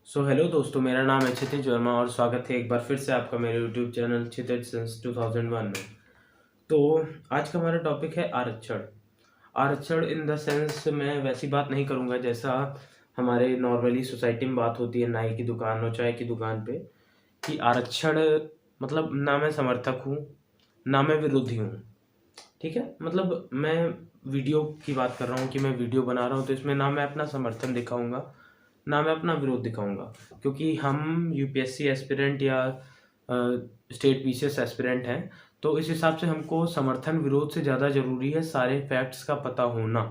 Hello दोस्तों, मेरा नाम है क्षितिज वर्मा और स्वागत है एक बार फिर से आपका मेरे यूट्यूब चैनल क्षितिज सिंस 2001 में। तो आज का हमारा टॉपिक है आरक्षण। आरक्षण इन द सेंस मैं वैसी बात नहीं करूँगा जैसा हमारे नॉर्मली सोसाइटी में बात होती है नाई की दुकान और चाय की दुकान पे, कि आरक्षण मतलब ना मैं समर्थक हूँ ना मैं विरोधी हूँ। ठीक है, मतलब मैं वीडियो की बात कर रहा हूँ कि मैं वीडियो बना रहा हूँ, तो इसमें ना मैं अपना समर्थन दिखाऊंगा ना मैं अपना विरोध दिखाऊंगा, क्योंकि हम यूपीएससी एस्पिरेंट या स्टेट पीसीएस एस्पिरेंट हैं। तो इस हिसाब से हमको समर्थन विरोध से ज़्यादा ज़रूरी है सारे फैक्ट्स का पता होना,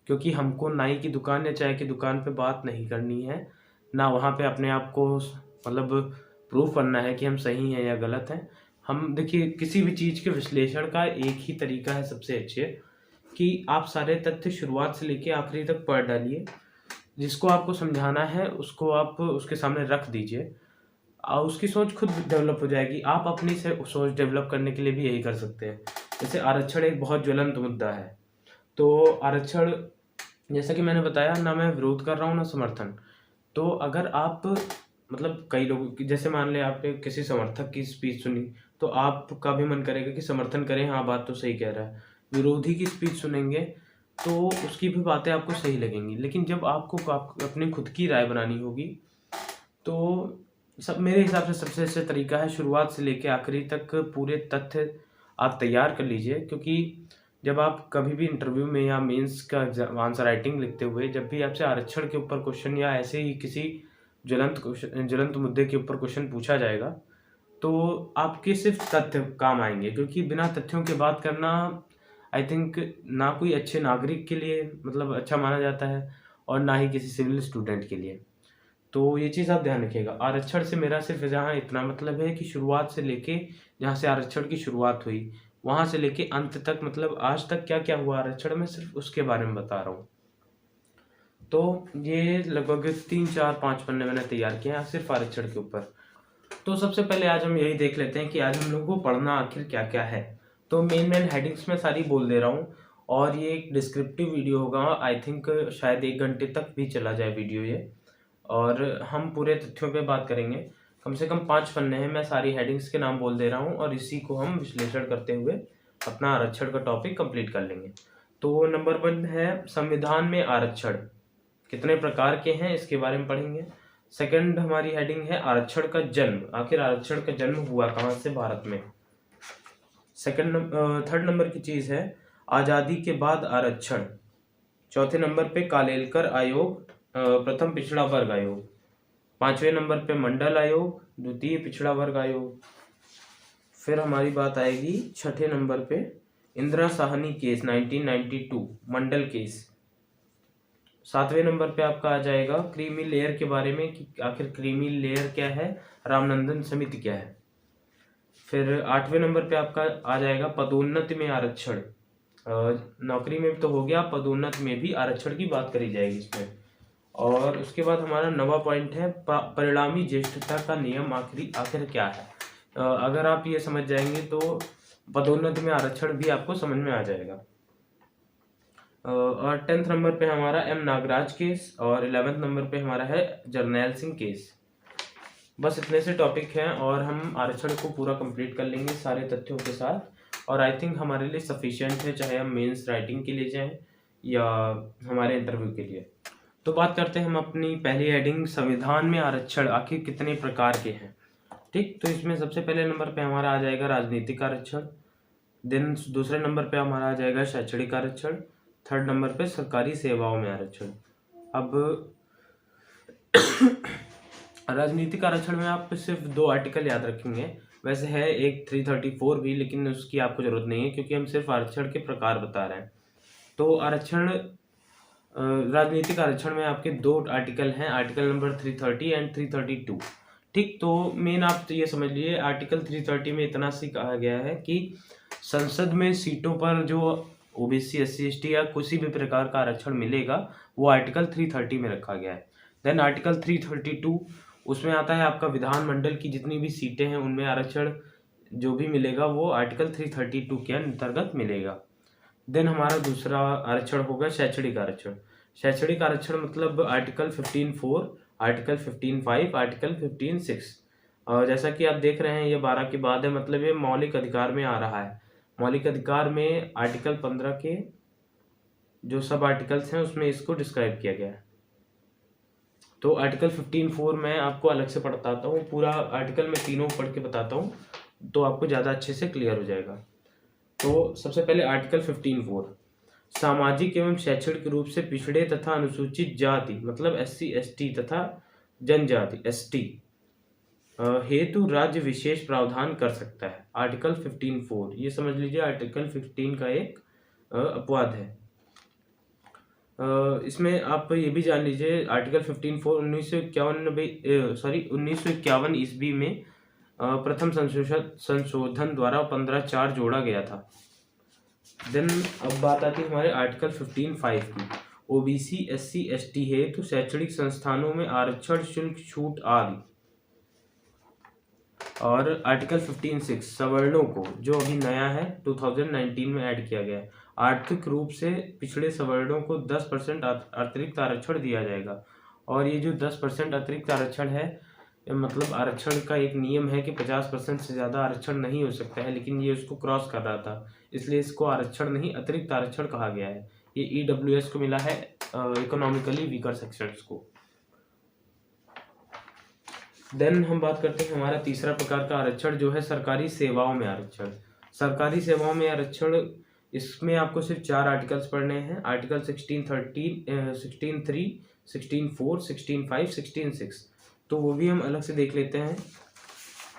क्योंकि हमको नाई की दुकान या चाय की दुकान पे बात नहीं करनी है, ना वहाँ पे अपने आप को मतलब प्रूफ करना है कि हम सही हैं या गलत हैं। हम देखिए, किसी भी चीज़ के विश्लेषण का एक ही तरीका है सबसे अच्छे, कि आप सारे तथ्य शुरुआत से लेके आखिरी तक पढ़ डालिए। जिसको आपको समझाना है उसको आप उसके सामने रख दीजिए और उसकी सोच खुद डेवलप हो जाएगी। आप अपनी से सोच डेवलप करने के लिए भी यही कर सकते हैं। जैसे आरक्षण एक बहुत ज्वलंत मुद्दा है, तो आरक्षण जैसा कि मैंने बताया, ना मैं विरोध कर रहा हूँ ना समर्थन। तो अगर आप मतलब कई लोगों की, जैसे मान लें आपने किसी समर्थक की स्पीच सुनी, तो आपका भी मन करेगा कि समर्थन करें, हाँ बात तो सही कह रहा है। विरोधी की स्पीच सुनेंगे तो उसकी भी बातें आपको सही लगेंगी, लेकिन जब आपको अपनी खुद की राय बनानी होगी तो सब मेरे हिसाब से सबसे अच्छा तरीका है शुरुआत से लेकर आखिरी तक पूरे तथ्य आप तैयार कर लीजिए। क्योंकि जब आप कभी भी इंटरव्यू में या मेंस का आंसर राइटिंग लिखते हुए जब भी आपसे आरक्षण के ऊपर क्वेश्चन या ऐसे ही किसी ज्वलंत मुद्दे के ऊपर क्वेश्चन पूछा जाएगा, तो आपके सिर्फ तथ्य काम आएंगे, क्योंकि बिना तथ्यों के बात करना आई थिंक ना कोई अच्छे नागरिक के लिए मतलब अच्छा माना जाता है और ना ही किसी सिविल स्टूडेंट के लिए। तो ये चीज़ आप ध्यान रखिएगा। आरक्षण से मेरा सिर्फ जहाँ इतना मतलब है कि शुरुआत से लेके जहाँ से आरक्षण की शुरुआत हुई वहाँ से लेके अंत तक, मतलब आज तक क्या क्या हुआ आरक्षण में, सिर्फ उसके बारे में बता रहा हूँ। तो ये लगभग 3 4 5 पन्ने मैंने तैयार किए हैं सिर्फ आरक्षण के ऊपर। तो सबसे पहले आज हम यही देख लेते हैं कि आज हम लोगों को पढ़ना आखिर क्या क्या है। तो मेन हेडिंग्स में सारी बोल दे रहा हूँ और ये एक डिस्क्रिप्टिव वीडियो होगा। आई थिंक शायद 1 घंटे तक भी चला जाए वीडियो ये, और हम पूरे तथ्यों पे बात करेंगे। कम से कम 5 पन्ने हैं, मैं सारी हेडिंग्स के नाम बोल दे रहा हूँ और इसी को हम विश्लेषण करते हुए अपना आरक्षण का टॉपिक कंप्लीट कर लेंगे। तो नंबर 1 है संविधान में आरक्षण कितने प्रकार के हैं, इसके बारे में पढ़ेंगे। सेकंड हमारी हेडिंग है आरक्षण का जन्म, आखिर आरक्षण का जन्म हुआ कहाँ से भारत में। थर्ड नंबर की चीज है आजादी के बाद आरक्षण। चौथे नंबर पे कालेलकर आयोग, प्रथम पिछड़ा वर्ग आयोग। 5वें नंबर पे मंडल आयोग, द्वितीय पिछड़ा वर्ग आयोग। फिर हमारी बात आएगी 6ठे नंबर पे इंदिरा साहनी केस 1992 मंडल केस। 7वें नंबर पे आपका आ जाएगा क्रीमी लेयर के बारे में कि आखिर क्रीमी लेयर क्या है, रामनंदन समिति क्या है। फिर 8वें नंबर पे आपका आ जाएगा पदोन्नति में आरक्षण। नौकरी में तो हो गया, पदोन्नति में भी आरक्षण की बात करी जाएगी इसमें। और उसके बाद हमारा 9वां पॉइंट है परिणामी ज्येष्ठता का नियम आखिर क्या है। अगर आप ये समझ जाएंगे तो पदोन्नति में आरक्षण भी आपको समझ में आ जाएगा। और 10th नंबर पे हमारा एम नागराज केस और 11th नंबर पे हमारा है जर्नैल सिंह केस। बस इतने से टॉपिक हैं और हम आरक्षण को पूरा कंप्लीट कर लेंगे सारे तथ्यों के साथ, और आई थिंक हमारे लिए सफिशिएंट है, चाहे हम मेंस राइटिंग के लिए जाएं या हमारे इंटरव्यू के लिए। तो बात करते हैं हम अपनी पहली हेडिंग संविधान में आरक्षण आखिर कितने प्रकार के हैं। ठीक, तो इसमें सबसे पहले नंबर पे हमारा आ जाएगा राजनीतिक आरक्षण। देन दूसरे नंबर पे हमारा आ जाएगा शैक्षणिक आरक्षण। थर्ड नंबर पे सरकारी सेवाओं में आरक्षण। अब राजनीतिक आरक्षण में आप सिर्फ 2 आर्टिकल याद रखेंगे, वैसे है एक 334 भी, लेकिन उसकी आपको जरूरत नहीं है क्योंकि हम सिर्फ आरक्षण के प्रकार बता रहे हैं। तो आरक्षण राजनीतिक आरक्षण में आपके 2 आर्टिकल हैं, आर्टिकल नंबर 330 एंड 332। ठीक, तो मेन आप तो ये समझ लीजिए आर्टिकल 330 में इतना सी कहा गया है कि संसद में सीटों पर जो ओबीसी एससी एसटी या किसी भी प्रकार का आरक्षण मिलेगा वो आर्टिकल 330 में रखा गया है। देन आर्टिकल 332 उसमें आता है आपका विधानमंडल की जितनी भी सीटें हैं उनमें आरक्षण जो भी मिलेगा वो आर्टिकल 332 के अंतर्गत मिलेगा। देन हमारा दूसरा आरक्षण होगा शैक्षणिक आरक्षण। शैक्षणिक आरक्षण मतलब आर्टिकल 15(4) आर्टिकल 15(5), आर्टिकल 15(6). और जैसा कि आप देख रहे हैं ये 12 के बाद है, मतलब ये मौलिक अधिकार में आ रहा है। मौलिक अधिकार में आर्टिकल 15 के जो सब आर्टिकल्स हैं उसमें इसको डिस्क्राइब किया गया है। तो आर्टिकल 15(4) मैं आपको अलग से बताता हूँ, पूरा आर्टिकल मैं तीनों पढ़ के बताता हूँ तो आपको ज़्यादा अच्छे से क्लियर हो जाएगा। तो सबसे पहले आर्टिकल 15(4), सामाजिक एवं शैक्षणिक रूप से पिछड़े तथा अनुसूचित जाति मतलब SC ST तथा जनजाति ST हेतु राज्य विशेष प्रावधान कर सकता है। आर्टिकल 15(4) ये समझ लीजिए आर्टिकल 15 का एक अपवाद है। इसमें आप ये भी जान लीजिए आर्टिकल 15(4) 1951 ईस्वी में प्रथम संशोधन द्वारा 15(4) जोड़ा गया था। देन अब बात आती है हमारे आर्टिकल 15(5) की। OBC SC ST हेतु शैक्षणिक संस्थानों में आरक्षण शुल्क छूट आदि। और आर्टिकल 15(6) सवर्णों को, जो अभी नया है 2019 में ऐड किया गया है, आर्थिक रूप से पिछड़े सवर्णों को 10% अतिरिक्त आरक्षण दिया जाएगा। और ये जो 10% अतिरिक्त आरक्षण है, मतलब आरक्षण का एक नियम है कि 50% से ज़्यादा आरक्षण नहीं हो सकता है, लेकिन ये उसको क्रॉस कर रहा था, इसलिए इसको आरक्षण नहीं अतिरिक्त आरक्षण कहा गया है। ये EWS को मिला है, इकोनॉमिकली वीकर सेक्शंस को। देन हम बात करते हैं हमारा तीसरा प्रकार का आरक्षण जो है सरकारी सेवाओं में आरक्षण। सरकारी सेवाओं में आरक्षण, इसमें आपको सिर्फ 4 आर्टिकल्स पढ़ने हैं। आर्टिकल 16(3), 16(4), 16(5), 16(6), तो वो भी हम अलग से देख लेते हैं।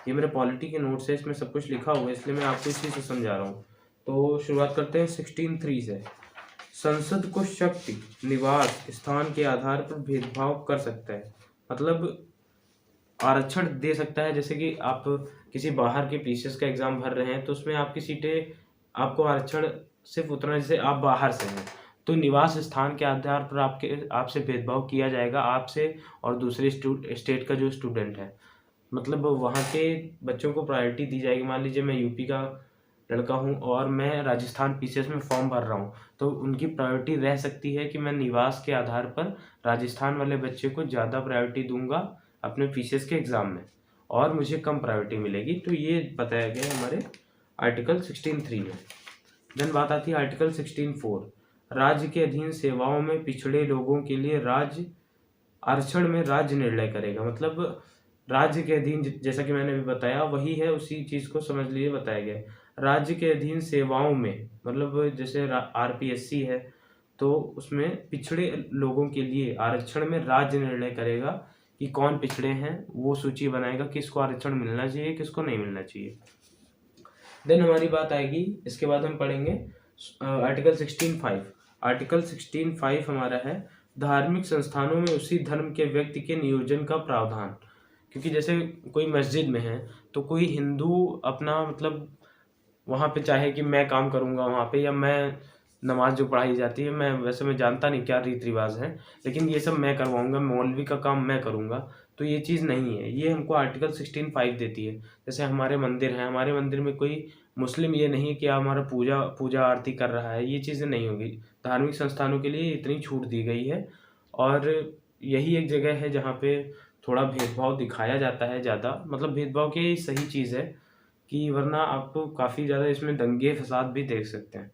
ये मेरे पॉलिटी के नोट्स है, इसमें सब कुछ लिखा हुआ है, इसलिए मैं आपको इसी से समझा रहा हूँ। तो शुरुआत करते हैं 16(3) से। संसद को शक्ति, निवास स्थान के आधार पर भेदभाव कर सकता है, मतलब आरक्षण दे सकता है। जैसे कि आप किसी बाहर के पीसीएस का एग्जाम भर रहे हैं तो उसमें आपकी सीटें, आपको आरक्षण सिर्फ उतना, जैसे आप बाहर से हैं तो निवास स्थान के आधार पर आपसे भेदभाव किया जाएगा, आपसे और दूसरे स्टेट का जो स्टूडेंट है, मतलब वहाँ के बच्चों को प्रायोरिटी दी जाएगी। मान लीजिए मैं यूपी का लड़का हूँ और मैं राजस्थान पीसीएस में फॉर्म भर रहा हूँ, तो उनकी प्रायोरिटी रह सकती है कि मैं निवास के आधार पर राजस्थान वाले बच्चे को ज़्यादा प्रायोरिटी दूंगा अपने पीसीएस के एग्ज़ाम में, और मुझे कम प्रायोरिटी मिलेगी। तो ये बताया गया है हमारे आर्टिकल 16(3) में। देन बात आती है आर्टिकल 16(4), राज्य के अधीन सेवाओं में पिछड़े लोगों के लिए राज्य आरक्षण में राज्य निर्णय करेगा। मतलब राज्य के अधीन, जैसा कि मैंने अभी बताया वही है, उसी चीज़ को समझ लिए बताया गया है। राज्य के अधीन सेवाओं में, मतलब जैसे RPSC है तो उसमें पिछड़े लोगों के लिए आरक्षण में राज्य निर्णय करेगा कि कौन पिछड़े हैं, वो सूची बनाएगा किसको आरक्षण मिलना चाहिए किसको नहीं मिलना चाहिए। देन हमारी बात आएगी, इसके बाद हम पढ़ेंगे आर्टिकल 16(5). आर्टिकल 16(5) हमारा है धार्मिक संस्थानों में उसी धर्म के व्यक्ति के नियोजन का प्रावधान। क्योंकि जैसे कोई मस्जिद में है तो कोई हिंदू अपना, मतलब वहाँ पे चाहे कि मैं काम करूँगा वहाँ पे, या मैं नमाज जो पढ़ाई जाती है, मैं जानता नहीं क्या रीति रिवाज है, लेकिन ये सब मैं करवाऊँगा, मौलवी का काम मैं करूँगा, तो ये चीज़ नहीं है। ये हमको आर्टिकल 16(5) देती है। जैसे हमारे मंदिर हैं, हमारे मंदिर में कोई मुस्लिम ये नहीं कि हमारा पूजा आरती कर रहा है, ये चीज़ें नहीं होगी। धार्मिक संस्थानों के लिए इतनी छूट दी गई है, और यही एक जगह है जहाँ पे थोड़ा भेदभाव दिखाया जाता है ज़्यादा, मतलब भेदभाव की सही चीज़ है कि वरना आपको काफ़ी ज़्यादा इसमें दंगे फसाद भी देख सकते हैं।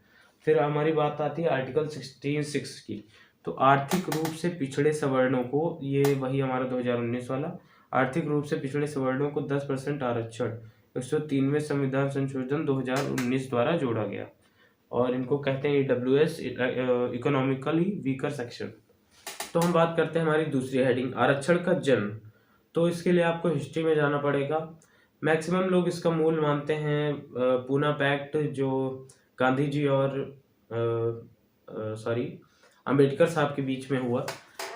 फिर हमारी बात आती है आर्टिकल 16(6) की। तो आर्थिक रूप से पिछड़े सवर्णों को, ये वही हमारा 2019 वाला, आर्थिक रूप से पिछड़े सवर्णों को 10% आरक्षण 103वें संविधान संशोधन 2019 द्वारा जोड़ा गया, और इनको कहते हैं EWS, इकोनॉमिकली वीकर सेक्शन। तो हम बात करते हैं हमारी दूसरी हेडिंग, आरक्षण का जन्म। तो इसके लिए आपको हिस्ट्री में जाना पड़ेगा। मैक्सिमम लोग इसका मूल मानते हैं पूना पैक्ट, जो गांधी जी और अंबेडकर साहब के बीच में हुआ,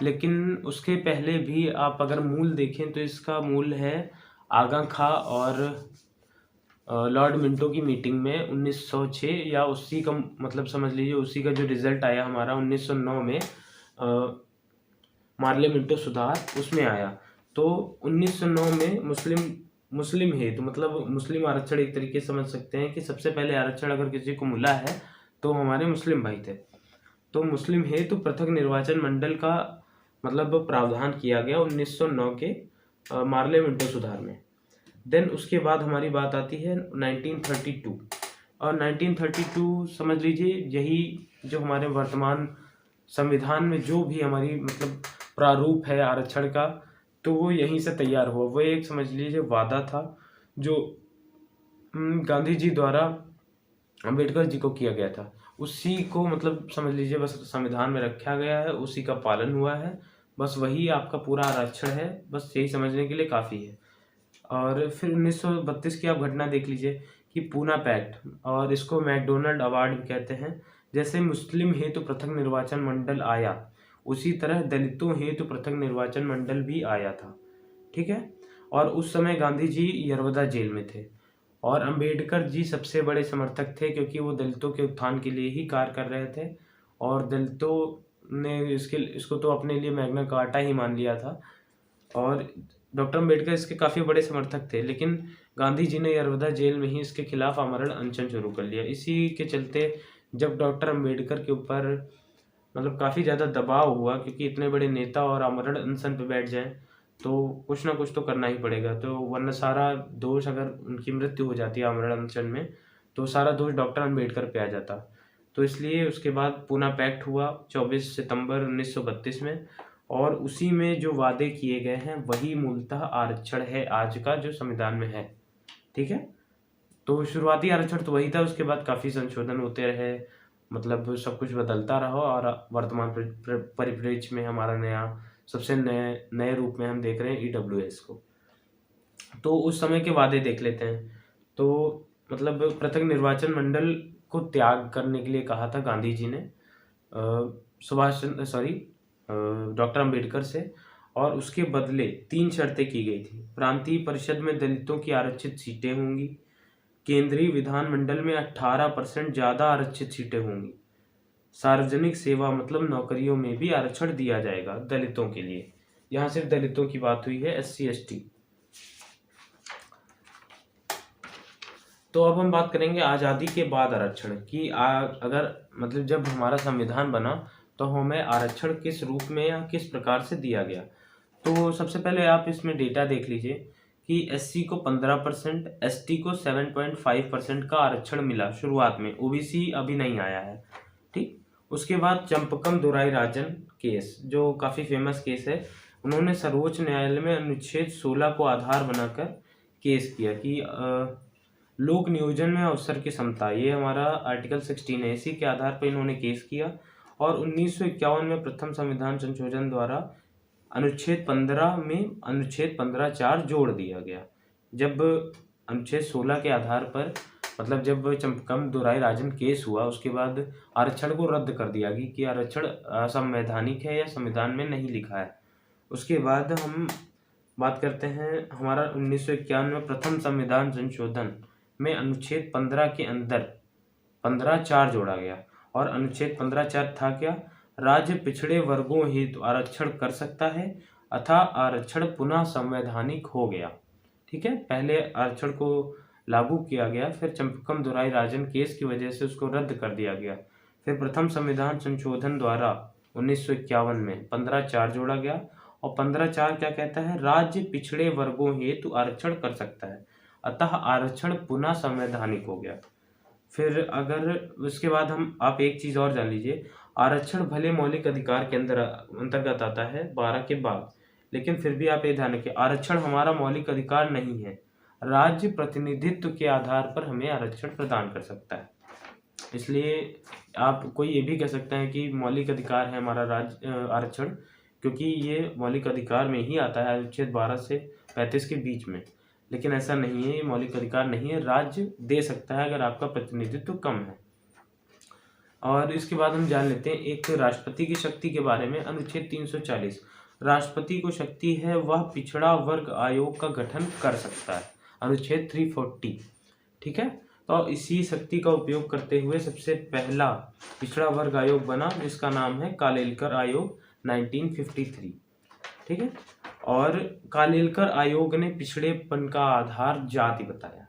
लेकिन उसके पहले भी आप अगर मूल देखें तो इसका मूल है आगा खां और लॉर्ड मिंटो की मीटिंग में 1906, या उसी का मतलब समझ लीजिए उसी का जो रिजल्ट आया हमारा 1909 में मार्ले मिंटो सुधार, उसमें आया। तो 1909 में मुस्लिम है, तो मतलब मुस्लिम आरक्षण एक तरीके से समझ सकते हैं कि सबसे पहले आरक्षण अगर किसी को मिला है तो हमारे मुस्लिम भाई थे। तो मुस्लिम है तो पृथक निर्वाचन मंडल का मतलब प्रावधान किया गया 1909 के मार्ले मिंटो सुधार में। देन उसके बाद हमारी बात आती है 1932, और 1932 समझ लीजिए यही जो हमारे वर्तमान संविधान में जो भी हमारी मतलब प्रारूप है आरक्षण का, तो वो यहीं से तैयार हुआ। वो एक समझ लीजिए वादा था जो गांधी जी द्वारा अम्बेडकर जी को किया गया था, उसी को मतलब समझ लीजिए बस संविधान में रखा गया है, उसी का पालन हुआ है, बस वही आपका पूरा आरक्षण है, बस यही समझने के लिए काफ़ी है। और फिर 1932 की आप घटना देख लीजिए कि पूना पैक्ट, और इसको मैकडोनल्ड अवार्ड भी कहते हैं। जैसे मुस्लिम हेतु पृथक निर्वाचन मंडल आया, उसी तरह दलितों हेतु पृथक निर्वाचन मंडल भी आया था। ठीक है। और उस समय गांधी जी यरवदा जेल में थे, और अंबेडकर जी सबसे बड़े समर्थक थे, क्योंकि वो दलितों के उत्थान के लिए ही कार्य कर रहे थे, और दलितों ने इसको तो अपने लिए मैग्ना कार्टा ही मान लिया था। और डॉक्टर अम्बेडकर इसके काफ़ी बड़े समर्थक थे, लेकिन गांधी जी ने यरवदा जेल में ही इसके खिलाफ आमरण अनशन शुरू कर लिया। इसी के चलते जब डॉक्टर अम्बेडकर के ऊपर मतलब काफ़ी ज़्यादा दबाव हुआ, क्योंकि इतने बड़े नेता और आमरण अनशन पे बैठ जाएं तो कुछ ना कुछ तो करना ही पड़ेगा, तो वरना सारा दोष, अगर उनकी मृत्यु हो जाती है आमरण अनशन में, तो सारा दोष डॉक्टर अम्बेडकर पे आ जाता। तो इसलिए उसके बाद पूना पैक्ट हुआ 24 सितंबर 1932 में, और उसी में जो वादे किए गए हैं वही मूलतः आरक्षण है आज का जो संविधान में है। ठीक है। तो शुरुआती आरक्षण तो वही था, उसके बाद काफ़ी संशोधन होते रहे, मतलब सब कुछ बदलता रहा, और वर्तमान परिप्रेक्ष्य में हमारा नया सबसे नए रूप में हम देख रहे हैं EWS को। तो उस समय के वादे देख लेते हैं। तो मतलब पृथक निर्वाचन मंडल को त्याग करने के लिए कहा था गांधी जी ने डॉक्टर अम्बेडकर से, और उसके बदले 3 शर्तें की गई थी। प्रांतीय परिषद में दलितों की आरक्षित सीटें होंगी, केंद्रीय विधानमंडल में 18% ज़्यादा आरक्षित सीटें होंगी, सार्वजनिक सेवा मतलब नौकरियों में भी आरक्षण दिया जाएगा दलितों के लिए। यहाँ सिर्फ दलितों की बात हुई है, SC ST। तो अब हम बात करेंगे आज़ादी के बाद आरक्षण की। अगर मतलब जब हमारा संविधान बना तो हमें आरक्षण किस रूप में या किस प्रकार से दिया गया। तो सबसे पहले आप इसमें डेटा देख लीजिए कि SC को 15%, ST को 7.5% का आरक्षण मिला शुरुआत में, OBC अभी नहीं आया है। ठीक। उसके बाद चंपकम दोराई राजन केस, जो काफ़ी फेमस केस है, उन्होंने सर्वोच्च न्यायालय में अनुच्छेद 16 को आधार बनाकर केस किया कि लोक नियोजन में अवसर की समता, ये हमारा आर्टिकल 16 है, इसी के आधार पर इन्होंने केस किया। और 1951 में प्रथम संविधान संशोधन द्वारा अनुच्छेद 15 में अनुच्छेद 15(4) जोड़ दिया गया। जब अनुच्छेद 16 के आधार पर मतलब जब चंपकम दोराई राजन केस हुआ, उसके बाद आरक्षण को रद्द कर दिया गया कि आरक्षण असंवैधानिक है या संविधान में नहीं लिखा है। उसके बाद हम बात करते हैं हमारा 1951 में प्रथम संविधान संशोधन में अनुच्छेद 15 के अंदर 15(4) जोड़ा गया, और अनुच्छेद 15(4) था क्या? राज्य पिछड़े वर्गों हेतु आरक्षण कर सकता है, अतः आरक्षण पुनः संवैधानिक हो गया। ठीक है। पहले आरक्षण को लागू किया गया, फिर चंपकम दोराई राजन केस की वजह से उसको रद्द कर दिया गया। फिर प्रथम संविधान संशोधन द्वारा 1951 में 15(4) जोड़ा गया, और 15(4) क्या कहता है? राज्य पिछड़े वर्गों हेतु आरक्षण कर सकता है, अतः आरक्षण पुनः संवैधानिक हो गया। फिर अगर उसके बाद आप एक चीज़ और जान लीजिए, आरक्षण भले मौलिक अधिकार के अंतर्गत आता है 12 के बाद, लेकिन फिर भी आप ये ध्यान रखिए, आरक्षण हमारा मौलिक अधिकार नहीं है, राज्य प्रतिनिधित्व के आधार पर हमें आरक्षण प्रदान कर सकता है। इसलिए आप कोई ये भी कह सकते हैं कि मौलिक अधिकार है हमारा आरक्षण, क्योंकि ये मौलिक अधिकार में ही आता है अनुच्छेद 12 से 35 के बीच में। लेकिन ऐसा नहीं है, ये मौलिक अधिकार नहीं है, राज्य दे सकता है अगर आपका प्रतिनिधित्व कम है। और इसके बाद हम जान लेते हैं एक राष्ट्रपति की शक्ति के बारे में। अनुच्छेद 340, राष्ट्रपति को शक्ति है वह पिछड़ा वर्ग आयोग का गठन कर सकता है। अनुच्छेद 340। ठीक है। तो इसी शक्ति का उपयोग करते हुए सबसे पहला पिछड़ा वर्ग आयोग बना, जिसका नाम है कालेलकर आयोग 1953। ठीक है। और कालेलकर आयोग ने पिछड़ेपन का आधार जाति बताया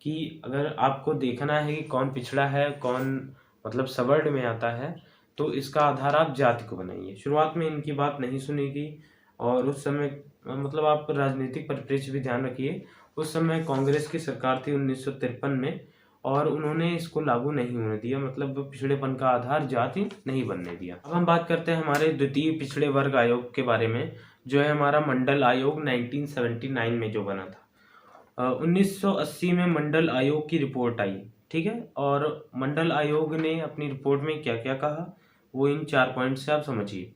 कि अगर आपको देखना है कि कौन पिछड़ा है, कौन मतलब सवर्ण में आता है, तो इसका आधार आप जाति को बनाइए। शुरुआत में इनकी बात नहीं सुनी गई और उस समय मतलब आप राजनीतिक परिप्रेक्ष्य भी ध्यान रखिए, उस समय कांग्रेस की सरकार थी 1953 में और उन्होंने इसको लागू नहीं होने दिया, मतलब पिछड़ेपन का आधार जाति नहीं बनने दिया। अब हम बात करते हैं हमारे द्वितीय पिछड़े वर्ग आयोग के बारे में, जो है हमारा मंडल आयोग 1979 में जो बना था। 1980 में मंडल आयोग की रिपोर्ट आई, ठीक है, और मंडल आयोग ने अपनी रिपोर्ट में क्या क्या कहा वो इन 4 पॉइंट से आप समझिए।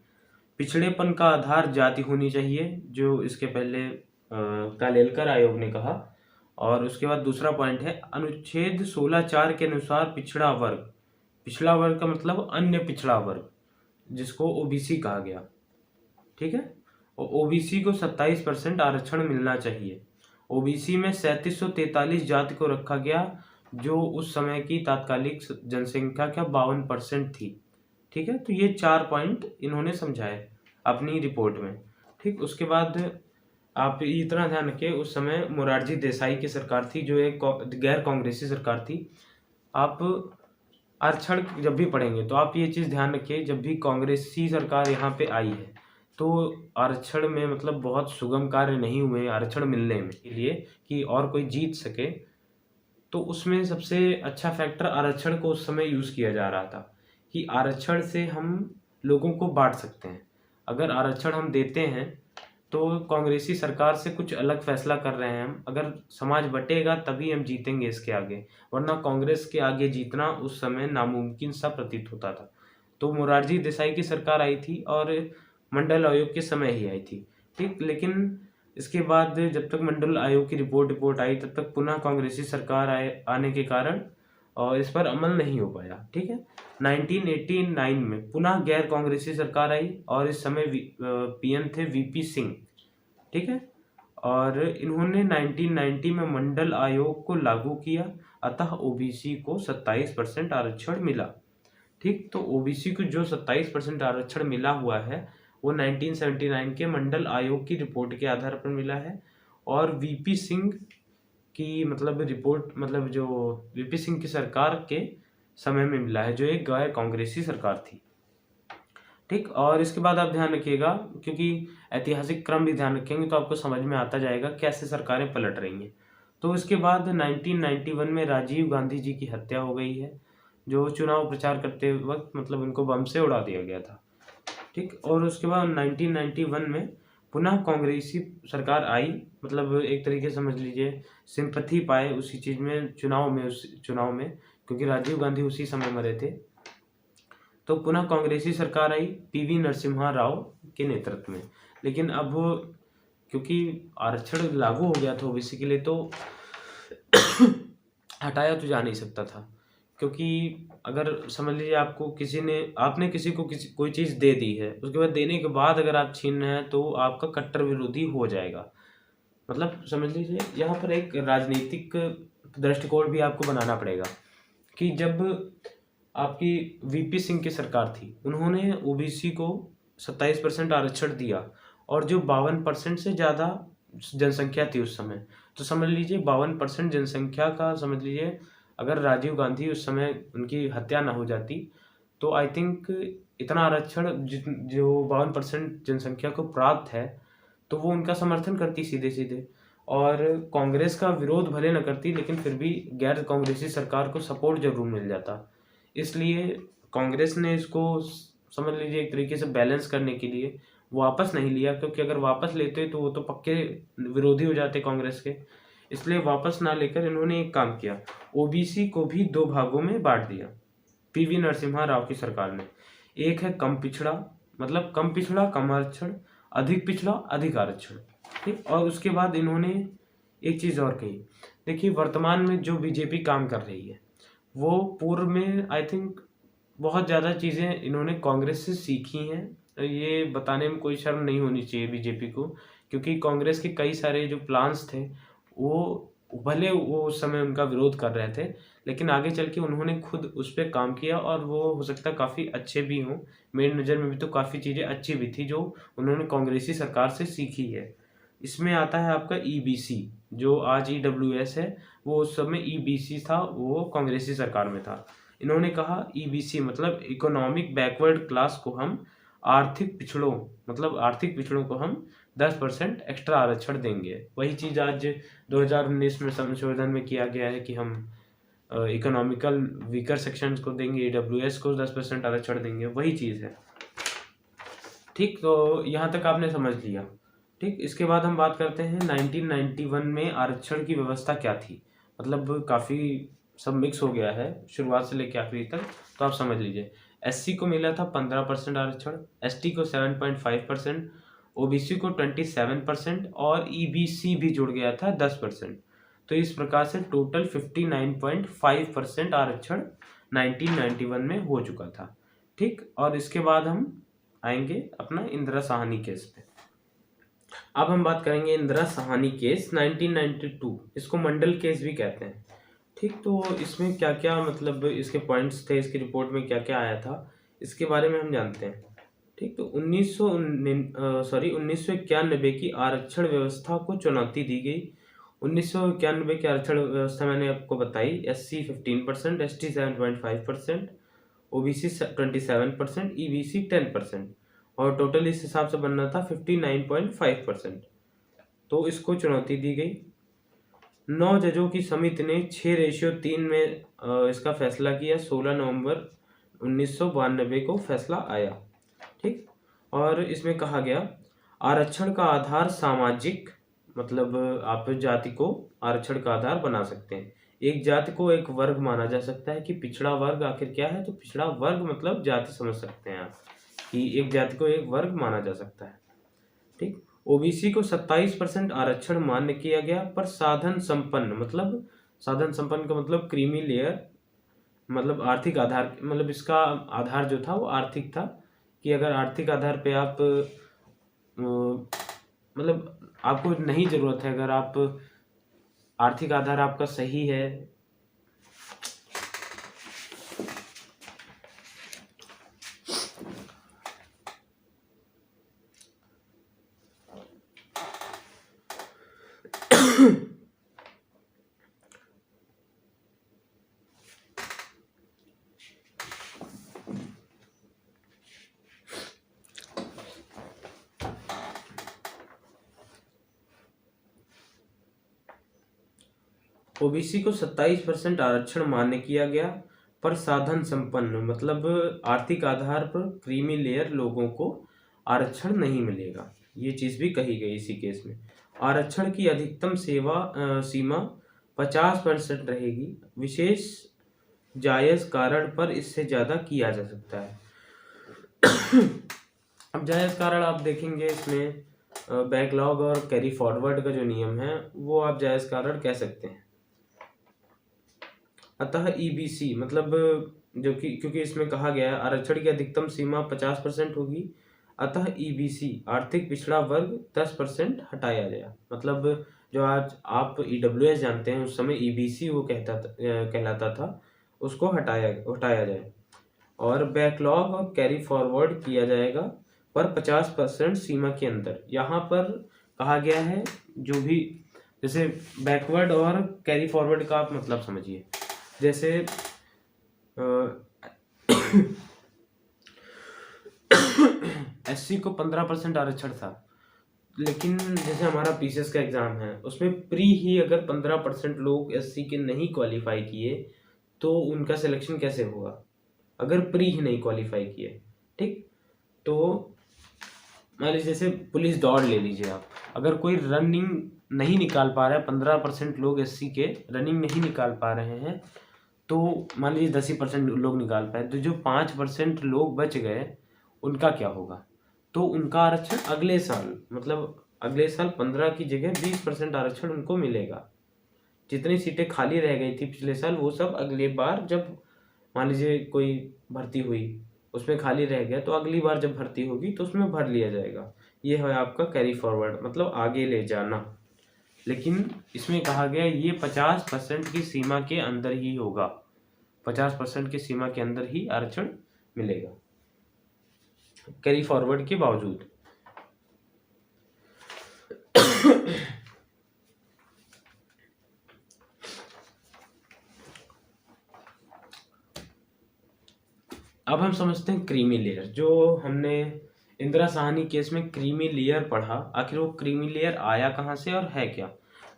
पिछड़ेपन का आधार जाति होनी चाहिए, जो इसके पहले कालेलकर आयोग ने कहा। और उसके बाद दूसरा पॉइंट है अनुच्छेद 16(4) के अनुसार पिछड़ा वर्ग, पिछड़ा वर्ग का मतलब अन्य पिछड़ा वर्ग, जिसको ओबीसी कहा गया, ठीक है, और ओबीसी को 27% आरक्षण मिलना चाहिए। ओबीसी में 3743 जाति को रखा गया, जो उस समय की तात्कालिक जनसंख्या का 52% थी, ठीक है। तो ये 4 पॉइंट इन्होंने समझाए अपनी रिपोर्ट में, ठीक। उसके बाद आप इतना ध्यान रखिए, उस समय मोरारजी देसाई की सरकार थी, जो एक गैर कांग्रेसी सरकार थी। आप आरक्षण जब भी पढ़ेंगे तो आप ये चीज़ ध्यान रखिए, जब भी कांग्रेसी सरकार यहाँ पे आई है तो आरक्षण में मतलब बहुत सुगम कार्य नहीं हुए आरक्षण मिलने में के लिए कि और कोई जीत सके। तो उसमें सबसे अच्छा फैक्टर आरक्षण को उस समय यूज़ किया जा रहा था कि आरक्षण से हम लोगों को बांट सकते हैं। अगर आरक्षण हम देते हैं तो कांग्रेसी सरकार से कुछ अलग फैसला कर रहे हैं हम, अगर समाज बटेगा तभी हम जीतेंगे इसके आगे, वरना कांग्रेस के आगे जीतना उस समय नामुमकिन सा प्रतीत होता था। तो मोरारजी देसाई की सरकार आई थी और मंडल आयोग के समय ही आई थी, ठीक। लेकिन इसके बाद जब तक मंडल आयोग की रिपोर्ट आई तब तक पुनः कांग्रेसी सरकार आने के कारण और इस पर अमल नहीं हो पाया, ठीक है। 1989 में पुनः गैर कांग्रेसी सरकार आई और इस समय पीएम थे वीपी सिंह, ठीक है, और इन्होंने 1990 में मंडल आयोग को लागू किया, अतः ओबीसी को 27% आरक्षण मिला, ठीक। तो ओबीसी को जो 27% आरक्षण मिला हुआ है वो 1979 के मंडल आयोग की रिपोर्ट के आधार पर मिला है और वीपी सिंह की मतलब रिपोर्ट मतलब जो वीपी सिंह की सरकार के समय में मिला है, जो एक गैर कांग्रेसी सरकार थी, ठीक। और इसके बाद आप ध्यान रखिएगा, क्योंकि ऐतिहासिक क्रम भी ध्यान रखेंगे तो आपको समझ में आता जाएगा कैसे सरकारें पलट रही हैं। तो इसके बाद 1991 में राजीव गांधी जी की हत्या हो गई है, जो चुनाव प्रचार करते वक्त मतलब उनको बम से उड़ा दिया गया था, ठीक। और उसके बाद 1991 में पुनः कांग्रेसी सरकार आई, मतलब एक तरीके से समझ लीजिए सिंपैथी पाए उसी चीज़ में, उस चुनाव में, क्योंकि राजीव गांधी उसी समय मरे थे। तो पुनः कांग्रेसी सरकार आई पीवी नरसिम्हा राव के नेतृत्व में। लेकिन अब क्योंकि आरक्षण लागू हो गया था ओबीसी के लिए, तो हटाया तो जा नहीं सकता था, क्योंकि अगर समझ लीजिए आपने किसी को कोई चीज़ दे दी है, उसके बाद देने के बाद अगर आप छीन रहे हैं तो आपका कट्टर विरोधी हो जाएगा। मतलब समझ लीजिए यहाँ पर एक राजनीतिक दृष्टिकोण भी आपको बनाना पड़ेगा कि जब आपकी वीपी सिंह की सरकार थी, उन्होंने ओबीसी को 27% आरक्षण दिया और जो 52% से ज़्यादा जनसंख्या थी उस समय, तो समझ लीजिए 52% जनसंख्या का समझ लीजिए अगर राजीव गांधी उस समय उनकी हत्या ना हो जाती तो आई थिंक इतना आरक्षण जो 52% जनसंख्या को प्राप्त है तो वो उनका समर्थन करती सीधे सीधे, और कांग्रेस का विरोध भले न करती लेकिन फिर भी गैर कांग्रेसी सरकार को सपोर्ट जरूर मिल जाता। इसलिए कांग्रेस ने इसको समझ लीजिए एक तरीके से बैलेंस करने के लिए वापस नहीं लिया, क्योंकि अगर वापस लेते तो वो तो पक्के विरोधी हो जाते कांग्रेस के। इसलिए वापस ना लेकर इन्होंने एक काम किया, ओबीसी को भी 2 भागों में बांट दिया पीवी नरसिम्हा राव की सरकार ने। एक है कम पिछड़ा, मतलब कम पिछड़ा कम आरक्षण, अधिक पिछड़ा अधिक आरक्षण, ठीक। और उसके बाद इन्होंने एक चीज़ और कही, देखिए वर्तमान में जो बीजेपी काम कर रही है वो पूर्व में आई थिंक बहुत ज़्यादा चीज़ें इन्होंने कांग्रेस से सीखी हैं। ये बताने में कोई शर्म नहीं होनी चाहिए बीजेपी को, क्योंकि कांग्रेस के कई सारे जो प्लान्स थे वो भले वो उस समय उनका विरोध कर रहे थे, लेकिन आगे चल के उन्होंने खुद उस पर काम किया और वो हो सकता है काफ़ी अच्छे भी हों। मेरी नज़र में भी तो काफ़ी चीज़ें अच्छी भी थी जो उन्होंने कांग्रेसी सरकार से सीखी है। इसमें आता है आपका ईबीसी, जो आज ईडब्ल्यूएस है, वो उस समय ईबीसी था, वो कांग्रेसी सरकार में था। इन्होंने कहा ईबीसी मतलब इकोनॉमिक बैकवर्ड क्लास को हम आर्थिक पिछड़ों मतलब आर्थिक पिछड़ों को हम 10% एक्स्ट्रा आरक्षण देंगे। वही चीज़ आज 2019 में संशोधन में किया गया है कि हम इकोनॉमिकल वीकर सेक्शंस को देंगे, ईडब्ल्यूएस को 10% आरक्षण देंगे, वही चीज़ है। ठीक, तो यहाँ तक आपने समझ लिया। ठीक, इसके बाद हम बात करते हैं 1991 में आरक्षण की व्यवस्था क्या थी। मतलब काफ़ी सब मिक्स हो गया है शुरुआत से लेकर आखिरी तक, तो आप समझ लीजिए। एससी को मिला था 15% आरक्षण, एसटी को 7.5%, ओबीसी को 27% और ईबीसी भी जुड़ गया था 10%। तो इस प्रकार से टोटल 59.5% आरक्षण 1991 में हो चुका था। ठीक, और इसके बाद हम आएंगे अपना इंदिरा साहनी केस पे। अब हम बात करेंगे इंदिरा साहनी केस 1992, इसको मंडल केस भी कहते हैं। ठीक, तो इसमें क्या क्या मतलब इसके पॉइंट्स थे, इसकी रिपोर्ट में क्या क्या आया था, इसके बारे में हम जानते हैं। ठीक, तो 1991 की आरक्षण व्यवस्था को चुनौती दी गई। 1991 की आरक्षण व्यवस्था मैंने आपको बताई, एससी 15%, एसटी 7.5%, ओबीसी 27%, ईबीसी 10%, और टोटल इस हिसाब से बनना था 59.5%। तो इसको चुनौती दी गई। 9 जजों की समिति ने 6:3 में इसका फैसला किया। 16 नवंबर 1992 को फैसला आया। ठीक, और इसमें कहा गया आरक्षण का आधार सामाजिक, मतलब आप जाति को आरक्षण का आधार बना सकते हैं। एक जाति को एक वर्ग माना जा सकता है कि पिछड़ा वर्ग आखिर क्या है, तो पिछड़ा वर्ग मतलब जाति समझ सकते हैं आप कि एक जाति को एक वर्ग माना जा सकता है। ठीक, ओबीसी को 27% आरक्षण मान्य किया गया, पर साधन संपन्न मतलब साधन संपन्न का मतलब क्रीमी लेयर, मतलब आर्थिक आधार, मतलब इसका आधार जो था वो आर्थिक था कि अगर आर्थिक आधार पे आप मतलब आपको नहीं जरूरत है, अगर आप आर्थिक आधार आपका सही है, ओबीसी को 27% आरक्षण मान्य किया गया, पर साधन संपन्न मतलब आर्थिक आधार पर क्रीमी लेयर लोगों को आरक्षण नहीं मिलेगा। ये चीज भी कही गई इसी केस में। आरक्षण की अधिकतम सीमा 50% रहेगी। विशेष जायज कारण पर इससे ज्यादा किया जा सकता है। अब जायज कारण आप देखेंगे इसमें बैकलॉग और कैरी फॉरवर्ड का जो नियम है वो आप जायज कारण कह सकते हैं। अतः ईबीसी मतलब जो कि क्योंकि इसमें कहा गया है आरक्षण की अधिकतम सीमा 50% होगी, अतः ईबीसी आर्थिक पिछड़ा वर्ग 10% हटाया गया। मतलब जो आज आप ईडब्ल्यूएस जानते हैं उस समय ईबीसी वो कहलाता था, उसको हटाया जाए और बैकलॉग और कैरी फॉरवर्ड किया जाएगा, पर 50% सीमा के अंदर। यहाँ पर कहा गया है जो भी जैसे बैकवर्ड और कैरी फॉरवर्ड का आप मतलब समझिए। जैसे एससी को 15% आरक्षण था, लेकिन जैसे हमारा पीसीएस का एग्जाम है उसमें प्री ही अगर 15% लोग एससी के नहीं क्वालिफाई किए तो उनका सिलेक्शन कैसे होगा, अगर प्री ही नहीं क्वालिफाई किए। ठीक, तो मान लीजिए जैसे पुलिस दौड़ ले लीजिए आप, अगर कोई रनिंग नहीं निकाल पा रहा है, 15% लोग एससी के रनिंग नहीं निकाल पा रहे हैं, तो मान लीजिए 10% लोग निकाल पाए, तो जो 5% लोग बच गए उनका क्या होगा, तो उनका आरक्षण अगले साल मतलब अगले साल 15 की जगह 20% आरक्षण उनको मिलेगा। जितनी सीटें खाली रह गई थी पिछले साल वो सब अगले बार जब मान लीजिए कोई भर्ती हुई उसमें खाली रह गया तो अगली बार जब भर्ती होगी तो उसमें भर लिया जाएगा। ये है आपका कैरी फॉरवर्ड मतलब आगे ले जाना। लेकिन इसमें कहा गया ये 50% की सीमा के अंदर ही होगा, 50% की सीमा के अंदर ही आरक्षण मिलेगा कैरी फॉरवर्ड के बावजूद। अब हम समझते हैं क्रीमी लेयर। जो हमने इंदिरा साहनी केस में क्रीमी लेयर पढ़ा, आखिर वो क्रीमी लेयर आया कहाँ से और है क्या?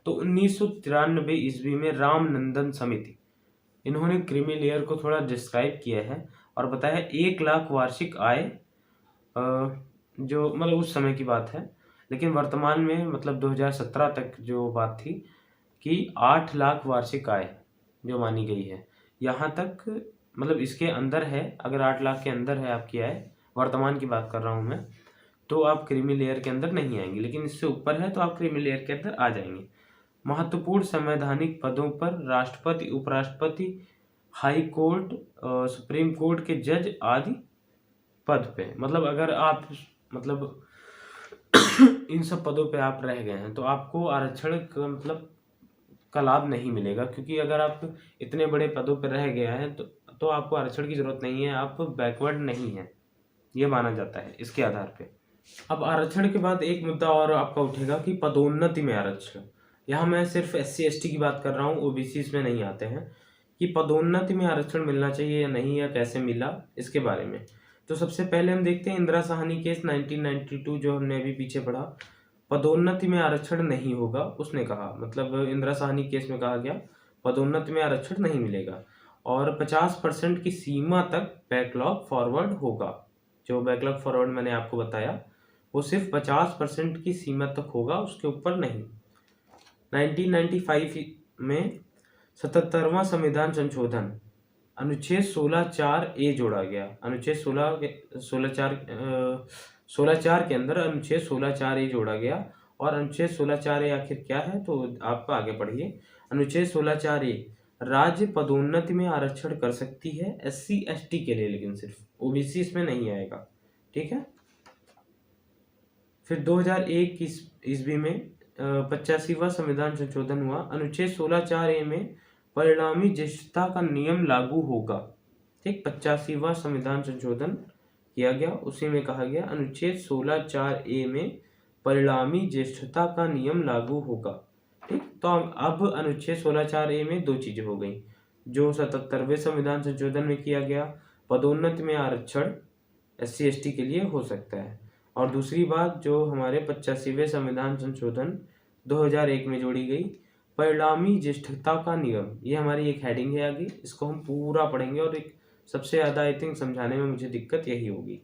तो 1993 ईस्वी में रामनंदन समिति, इन्होंने क्रीमी लेयर को थोड़ा डिस्क्राइब किया है और बताया 1 लाख वार्षिक आय, जो मतलब उस समय की बात है, लेकिन वर्तमान में मतलब 2017 तक जो बात थी कि 8 लाख वार्षिक आय जो मानी गई है, यहाँ तक मतलब इसके अंदर है। अगर 8 लाख के अंदर है आपकी आय, वर्तमान की बात कर रहा हूँ मैं, तो आप क्रीमी लेयर के अंदर नहीं आएंगे, लेकिन इससे ऊपर है तो आप क्रीमी लेयर के अंदर आ जाएंगे। महत्वपूर्ण संवैधानिक पदों पर राष्ट्रपति, उपराष्ट्रपति, हाई कोर्ट, सुप्रीम कोर्ट के जज आदि पद पे, मतलब अगर आप मतलब इन सब पदों पे आप रह गए हैं तो आपको आरक्षण का मतलब का लाभ नहीं मिलेगा, क्योंकि अगर आप इतने बड़े पदों पर रह गए हैं तो आपको आरक्षण की जरूरत नहीं है, आप बैकवर्ड नहीं है, ये माना जाता है इसके आधार पे। अब आरक्षण के बाद एक मुद्दा और आपका उठेगा कि पदोन्नति में आरक्षण। यहाँ मैं सिर्फ SC ST की बात कर रहा हूँ, OBC इसमें नहीं आते हैं, कि पदोन्नति में आरक्षण मिलना चाहिए या नहीं, या कैसे मिला इसके बारे में। तो सबसे पहले हम देखते हैं इंदिरा साहनी केस 1992 जो हमने अभी पीछे पढ़ा, पदोन्नति में आरक्षण नहीं होगा, उसने कहा, मतलब इंदिरा साहनी केस में कहा गया पदोन्नति में आरक्षण नहीं मिलेगा और 50% की सीमा तक बैकलॉग फॉरवर्ड होगा। जो बैकलॉग फॉरवर्ड मैंने आपको बताया वो सिर्फ 50% की सीमा तक होगा, उसके ऊपर नहीं। 1995 में 77वां संविधान संशोधन अनुच्छेद 16(4)(a) जोड़ा गया। अनुच्छेद 16(4) के अंदर अनुच्छेद 16(4)(a) जोड़ा गया और अनुच्छेद 16(4)(a) आखिर क्या है तो आप आगे पढ़िए। अनुच्छेद 16(4)(a) राज्य पदोन्नति में आरक्षण कर सकती है SC ST के लिए, लेकिन सिर्फ OBC इसमें नहीं आएगा, ठीक है। फिर 2001 ईस्वी में 85वां संविधान संशोधन हुआ। अनुच्छेद 16(4)(a) में परिणामी ज्येष्ठता का नियम लागू होगा, ठीक। 85वां संविधान संशोधन किया गया, उसी में कहा गया अनुच्छेद 16(4)(a) में परिणामी ज्येष्ठता का नियम लागू होगा, ठीक। तो अब अनुच्छेद 16(4)(a) में दो चीजें हो गई, जो 77वें संविधान संशोधन में किया गया, पदोन्नति में आरक्षण SC ST के लिए हो सकता है, और दूसरी बात जो हमारे 85वें संविधान संशोधन 2001 में जोड़ी गई, परिणामी ज्येष्ठता का नियम। ये हमारी एक हेडिंग है आगे, इसको हम पूरा पढ़ेंगे और एक सबसे ज़्यादा आई थिंक समझाने में मुझे दिक्कत यही होगी,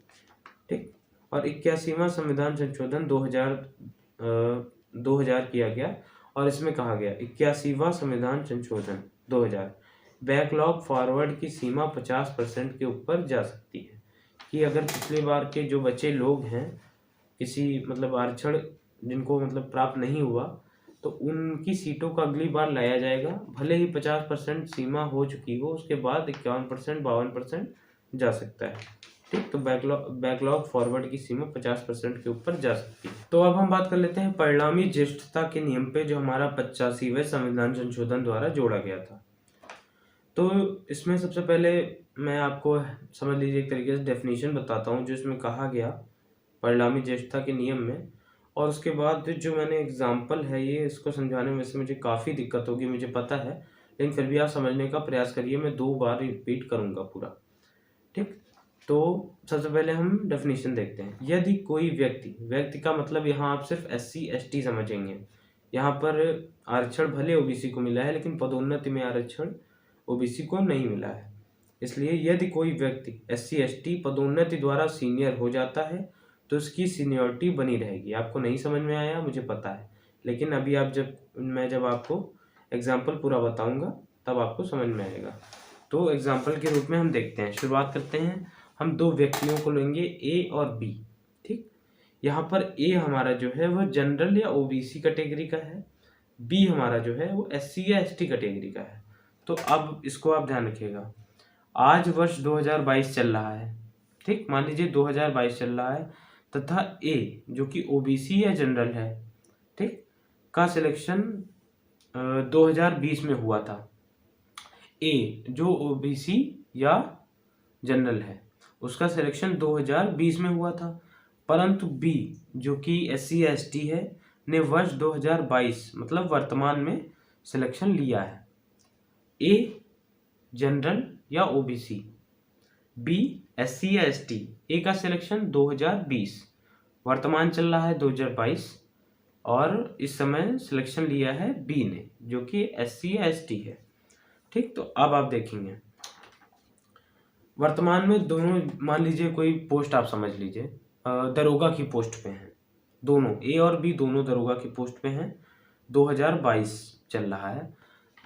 ठीक। और 81वां संविधान संशोधन 2000 किया गया और इसमें कहा गया 81वां संविधान संशोधन 2000 बैकलॉग फॉरवर्ड की सीमा 50% के ऊपर जा सकती है, कि अगर पिछली बार के जो बचे लोग हैं किसी मतलब आरक्षण जिनको मतलब प्राप्त नहीं हुआ, तो उनकी सीटों का अगली बार लाया जाएगा, भले ही 50% सीमा हो चुकी हो, उसके बाद 51% 52% जा सकता है, ठीक। तो बैकलॉग फॉरवर्ड की सीमा 50% के ऊपर जा सकती है। तो अब हम बात कर लेते हैं परिणामी ज्येष्ठता के नियम पे, जो हमारा 85वें संविधान संशोधन द्वारा जोड़ा गया था। तो इसमें सबसे पहले मैं आपको समझ लीजिए एक तरीके से डेफिनेशन बताता हूँ जो इसमें कहा गया परिणामी ज्येष्ठता के नियम में, और उसके बाद जो मैंने एग्जाम्पल है ये इसको समझाने में से मुझे काफ़ी दिक्कत होगी, मुझे पता है, लेकिन फिर भी आप समझने का प्रयास करिए, मैं 2 बार रिपीट करूँगा पूरा, ठीक। तो सबसे पहले हम डेफिनेशन देखते हैं। यदि कोई व्यक्ति का मतलब यहाँ आप सिर्फ SC ST समझेंगे, यहाँ पर आरक्षण भले OBC को मिला है लेकिन पदोन्नति में आरक्षण OBC को नहीं मिला है, इसलिए यदि कोई व्यक्ति SC ST पदोन्नति द्वारा सीनियर हो जाता है तो उसकी सीनियरिटी बनी रहेगी। आपको नहीं समझ में आया मुझे पता है, लेकिन अभी आप जब आपको एग्जाम्पल पूरा बताऊंगा तब आपको समझ में आएगा। तो एग्जाम्पल के रूप में हम देखते हैं, शुरुआत करते हैं। हम 2 व्यक्तियों को लेंगे A और B, ठीक। यहाँ पर A हमारा जो है वह जनरल या OBC कैटेगरी का है, B हमारा जो है वो SC या ST कैटेगरी का है। तो अब इसको आप ध्यान रखिएगा, आज वर्ष 2022 चल रहा है, ठीक। मान लीजिए 2022 चल रहा है तथा A जो कि OBC या जनरल है, ठीक, का सिलेक्शन 2020 में हुआ था। A जो OBC या जनरल है उसका सिलेक्शन 2020 में हुआ था, परंतु B जो कि SC या ST है ने वर्ष 2022 मतलब वर्तमान में सिलेक्शन लिया है। A जनरल या OBC, बी SC या ST। ए का सिलेक्शन 2020, वर्तमान चल रहा है 2022, और इस समय सिलेक्शन लिया है बी ने जो कि SC या ST है। ठीक, तो अब आप देखेंगे वर्तमान में दोनों, मान लीजिए कोई पोस्ट आप समझ लीजिए दरोगा की पोस्ट पे हैं, दोनों ए और बी दोनों दरोगा की पोस्ट पे हैं। 2022 चल रहा है,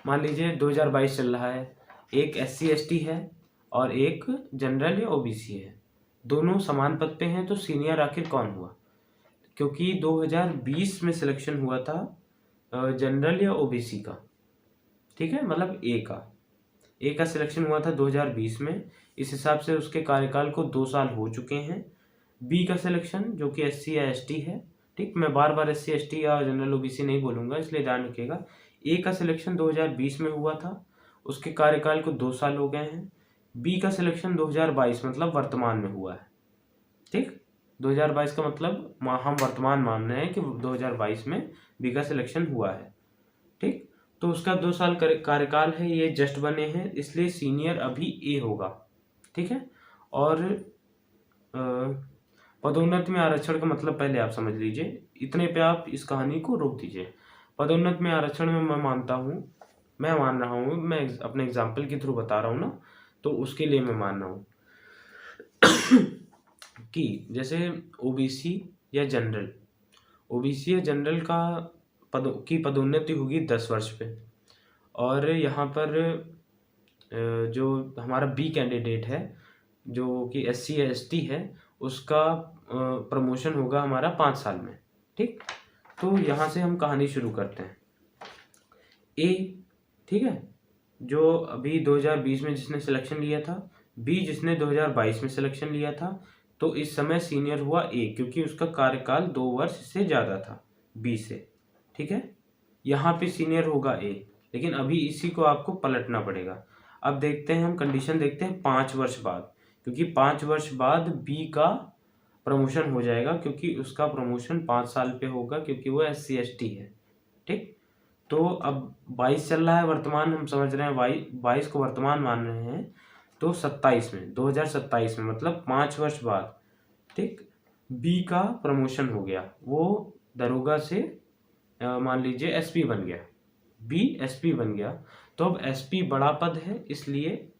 मान लीजिए 2022 चल रहा है, एक SC ST है और एक जनरल या OBC है, दोनों समान पद पे हैं, तो सीनियर आखिर कौन हुआ? क्योंकि 2020 में सिलेक्शन हुआ था जनरल या OBC का, ठीक है, मतलब ए का सिलेक्शन हुआ था 2020 में, इस हिसाब से उसके कार्यकाल को 2 साल हो चुके हैं। बी का सिलेक्शन जो कि SC या ST है, ठीक, मैं बार बार SC ST या जनरल OBC नहीं बोलूँगा, इसलिए ध्यान रखिएगा। ए का सिलेक्शन 2020 में हुआ था, उसके कार्यकाल को 2 साल हो गए हैं। बी का सिलेक्शन 2022 मतलब वर्तमान में हुआ है, ठीक, 2022 का मतलब हम वर्तमान मान रहे हैं कि 2022 में बी का सिलेक्शन हुआ है, ठीक। तो उसका 2 साल कार्यकाल है, ये जस्ट बने हैं, इसलिए सीनियर अभी ए होगा, ठीक है। और पदोन्नति में आरक्षण का मतलब पहले आप समझ लीजिए, इतने पे आप इस कहानी को रोक दीजिए। पदोन्नति में आरक्षण में मैं मान रहा हूँ, मैं अपने एग्जाम्पल के थ्रू बता रहा हूँ ना, तो उसके लिए मैं मान रहा हूँ कि जैसे OBC या जनरल का पदोन्नति होगी 10 वर्ष पे, और यहाँ पर जो हमारा बी कैंडिडेट है जो कि SC या ST है, उसका प्रमोशन होगा हमारा 5 साल में, ठीक। तो यहाँ से हम कहानी शुरू करते हैं। ए, ठीक है, जो अभी 2020 में जिसने सिलेक्शन लिया था, बी जिसने 2022 में सिलेक्शन लिया था, तो इस समय सीनियर हुआ ए क्योंकि उसका कार्यकाल 2 वर्ष से ज़्यादा था बी से, ठीक है। यहाँ पे सीनियर होगा ए, लेकिन अभी इसी को आपको पलटना पड़ेगा। अब देखते हैं, हम कंडीशन देखते हैं 5 वर्ष बाद, क्योंकि 5 वर्ष बाद बी का प्रमोशन हो जाएगा, क्योंकि उसका प्रमोशन 5 साल पे होगा, क्योंकि वो SC ST है, ठीक। तो अब 22 चल रहा है वर्तमान, हम समझ रहे हैं 22 को वर्तमान मान रहे हैं, तो 2027 में मतलब 5 वर्ष बाद, ठीक, बी का प्रमोशन हो गया, वो दरोगा से मान लीजिए SP बन गया, बी SP बन गया। तो अब SP बड़ा पद है, इसलिए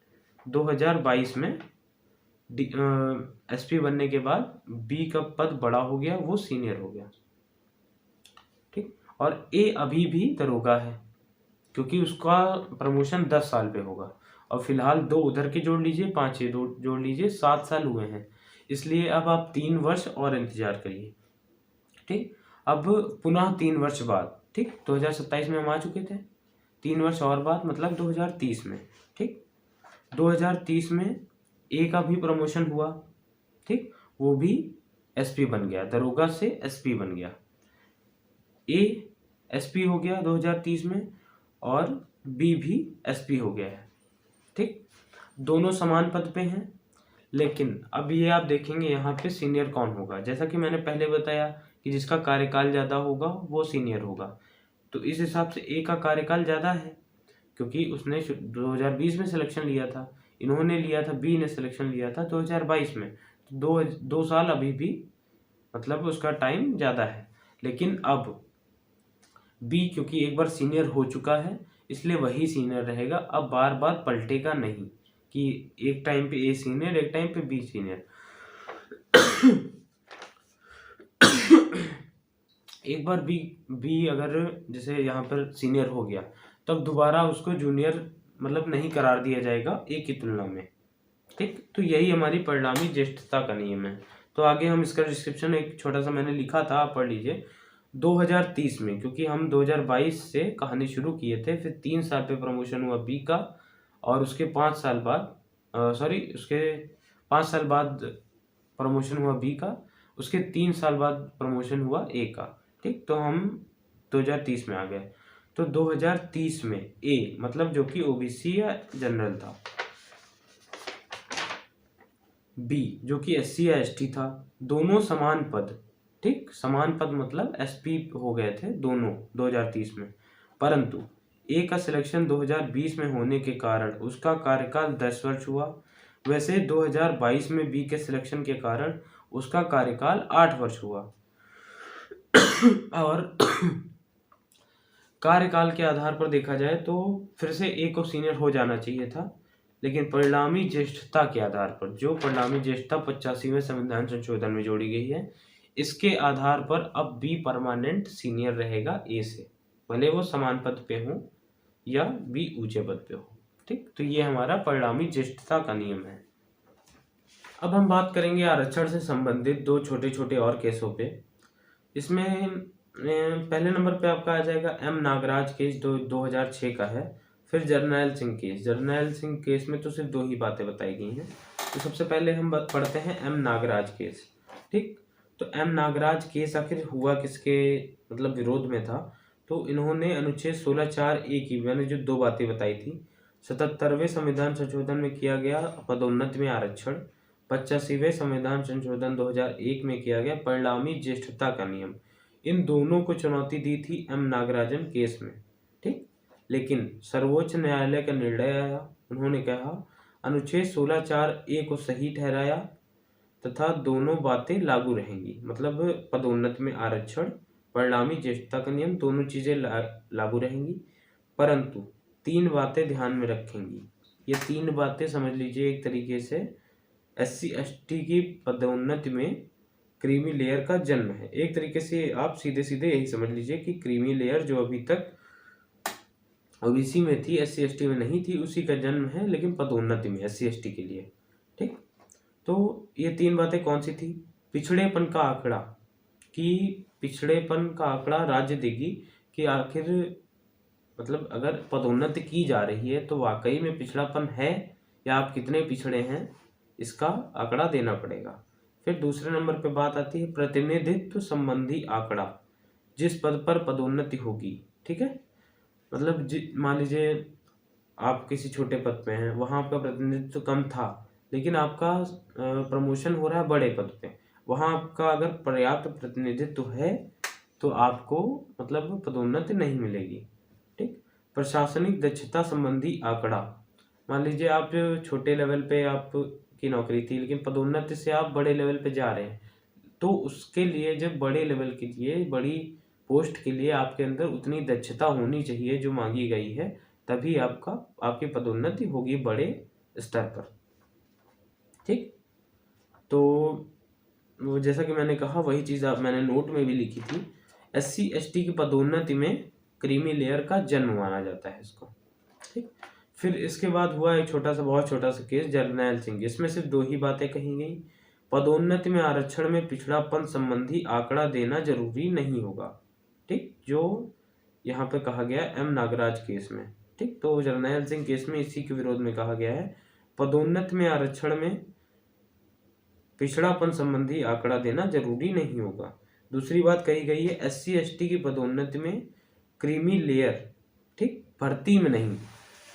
2022 में SP बनने के बाद बी का पद बड़ा हो गया, वो सीनियर हो गया, ठीक। और ए अभी भी दरोगा है, क्योंकि उसका प्रमोशन 10 साल पे होगा, और फिलहाल 2 उधर के जोड़ लीजिए, 5 ये जोड़ लीजिए, 7 साल हुए हैं, इसलिए अब आप 3 वर्ष और इंतजार करिए, ठीक। अब पुनः 3 वर्ष बाद, ठीक, 2027 में हम आ चुके थे, 3 वर्ष और बाद मतलब 2030 में, ठीक, 2030 में ए का भी प्रमोशन हुआ, ठीक, वो भी SP बन गया, दरोगा से SP बन गया, ए SP हो गया 2030 में, और बी भी SP हो गया है, ठीक, दोनों समान पद पे हैं। लेकिन अब ये आप देखेंगे यहाँ पे सीनियर कौन होगा, जैसा कि मैंने पहले बताया कि जिसका कार्यकाल ज़्यादा होगा वो सीनियर होगा, तो इस हिसाब से ए का कार्यकाल ज़्यादा है, क्योंकि उसने 2020 में सिलेक्शन लिया था, इन्होंने लिया था, बी ने सिलेक्शन लिया था 2022 में, तो 2 साल अभी भी मतलब उसका टाइम ज़्यादा है। लेकिन अब बी क्योंकि एक बार सीनियर हो चुका है, इसलिए वही सीनियर रहेगा, अब बार बार पलटेगा नहीं कि एक टाइम पे ए सीनियर, एक टाइम पे बी सीनियर। एक बार बी अगर जैसे यहाँ पर सीनियर हो गया, तब दोबारा उसको जूनियर मतलब नहीं करार दिया जाएगा ए की तुलना में, ठीक। तो यही हमारी परिणामी ज्येष्ठता का नियम है। तो आगे हम इसका डिस्क्रिप्शन एक छोटा सा मैंने लिखा था, आप पढ़ लीजिए। 2030 में, क्योंकि हम 2022 से कहानी शुरू किए थे, फिर 3 साल पे प्रमोशन हुआ बी का, और उसके 5 साल बाद उसके 5 साल बाद प्रमोशन हुआ बी का, उसके 3 साल बाद प्रमोशन हुआ ए का, ठीक। तो हम 2030 में आ गए, तो 2030 में ए मतलब जो कि OBC या जनरल था, बी जो कि SC या ST था, दोनों समान पद, ठीक, समान पद मतलब SP हो गए थे दोनों 2030 में, परंतु ए का सिलेक्शन 2020 में होने के कारण उसका कार्यकाल 10 वर्ष हुआ, वैसे 2022 में बी के सिलेक्शन के कारण उसका कार्यकाल 8 वर्ष हुआ और कार्यकाल के आधार पर देखा जाए तो फिर से ए को सीनियर हो जाना चाहिए था, लेकिन परिणामी ज्येष्ठता के आधार पर, जो परिणामी ज्येष्ठता 85वें संविधान संशोधन में जोड़ी गई है, इसके आधार पर अब बी परमानेंट सीनियर रहेगा ए से, भले वो समान पद पे हो या बी ऊंचे पद पे हो। ठीक, तो ये हमारा परिणामी ज्येष्ठता का नियम है। अब हम बात करेंगे आरक्षण से संबंधित दो छोटे छोटे और केसों पे। इसमें पहले नंबर पे आपका आ जाएगा एम नागराज केस 2006 का है। फिर जर्नैल सिंह केस। जर्नैल सिंह केस में तो सिर्फ दो ही बातें बताई गई हैं। तो सबसे पहले हम बात पढ़ते हैं एम नागराज केस। ठीक, तो एम नागराज केस आखिर हुआ किसके मतलब विरोध में था? तो इन्होंने अनुच्छेद 16(4)(a) की, मैंने जो दो बातें बताई थी, 77वें संविधान संशोधन में किया गया पदोन्नति में आरक्षण, 85वें संविधान संशोधन 2001 में किया गया परिणामी ज्येष्ठता का नियम, इन दोनों को चुनौती दी थी एम नागराजन केस में। ठीक, लेकिन सर्वोच्च न्यायालय का निर्णय आया, उन्होंने कहा अनुच्छेद 16(4)(a) को सही ठहराया तथा दोनों बातें लागू रहेंगी, मतलब पदोन्नति में आरक्षण, परिणामी ज्येष्ठता का नियम, दोनों चीजें लागू रहेंगी, परंतु तीन बातें ध्यान में रखेंगी। ये तीन बातें समझ लीजिए एक तरीके से SC/ST की पदोन्नति में क्रीमी लेयर का जन्म है। एक तरीके से आप सीधे सीधे यही समझ लीजिए कि क्रीमी लेयर जो अभी तक OBC में थी, SC/ST में नहीं थी, उसी का जन्म है, लेकिन पदोन्नति में SC/ST के लिए। ठीक, तो ये तीन बातें कौन सी थी? पिछड़ेपन का आंकड़ा, कि पिछड़ेपन का आंकड़ा राज्य देगी कि आखिर मतलब अगर पदोन्नति की जा रही है तो वाकई में पिछड़ापन है या आप कितने पिछड़े हैं, इसका आंकड़ा देना पड़ेगा। फिर दूसरे नंबर पे बात आती है प्रतिनिधित्व संबंधी आंकड़ा, जिस पद पर पदोन्नति होगी। ठीक है, मतलब मान लीजिए आप किसी छोटे पद पे हैं, वहां आपका प्रतिनिधित्व कम था, लेकिन आपका प्रमोशन हो रहा है बड़े पद पे, वहां आपका अगर पर्याप्त प्रतिनिधित्व है तो आपको मतलब पदोन्नति नहीं मिलेगी। ठीक, प्रशासनिक दक्षता संबंधी आंकड़ा, मान लीजिए आप छोटे लेवल पे आपकी नौकरी थी, लेकिन पदोन्नति से आप बड़े लेवल पे जा रहे हैं, तो उसके लिए जब बड़े लेवल के लिए, बड़ी पोस्ट के लिए आपके अंदर उतनी दक्षता होनी चाहिए जो मांगी गई है, तभी आपकी पदोन्नति होगी बड़े स्तर पर। ठीक, तो वो जैसा कि मैंने कहा वही चीज़ मैंने नोट में भी लिखी थी, SC/ST की पदोन्नति में क्रीमी लेयर का जन्म माना जाता है इसको। ठीक, फिर इसके बाद हुआ एक छोटा सा, बहुत छोटा सा केस जर्नैल सिंह। इसमें सिर्फ दो ही बातें कही गई, पदोन्नति में आरक्षण में पिछड़ापन संबंधी आंकड़ा देना जरूरी नहीं होगा। ठीक, जो यहाँ पे कहा गया एम नागराज केस में। ठीक, तो जर्नैल सिंह केस में इसी के विरोध में कहा गया है पदोन्नति में आरक्षण में पिछड़ापन संबंधी आंकड़ा देना जरूरी नहीं होगा। दूसरी बात कही गई है SC/ST की पदोन्नति में क्रीमी लेयर, ठीक, भर्ती में नहीं,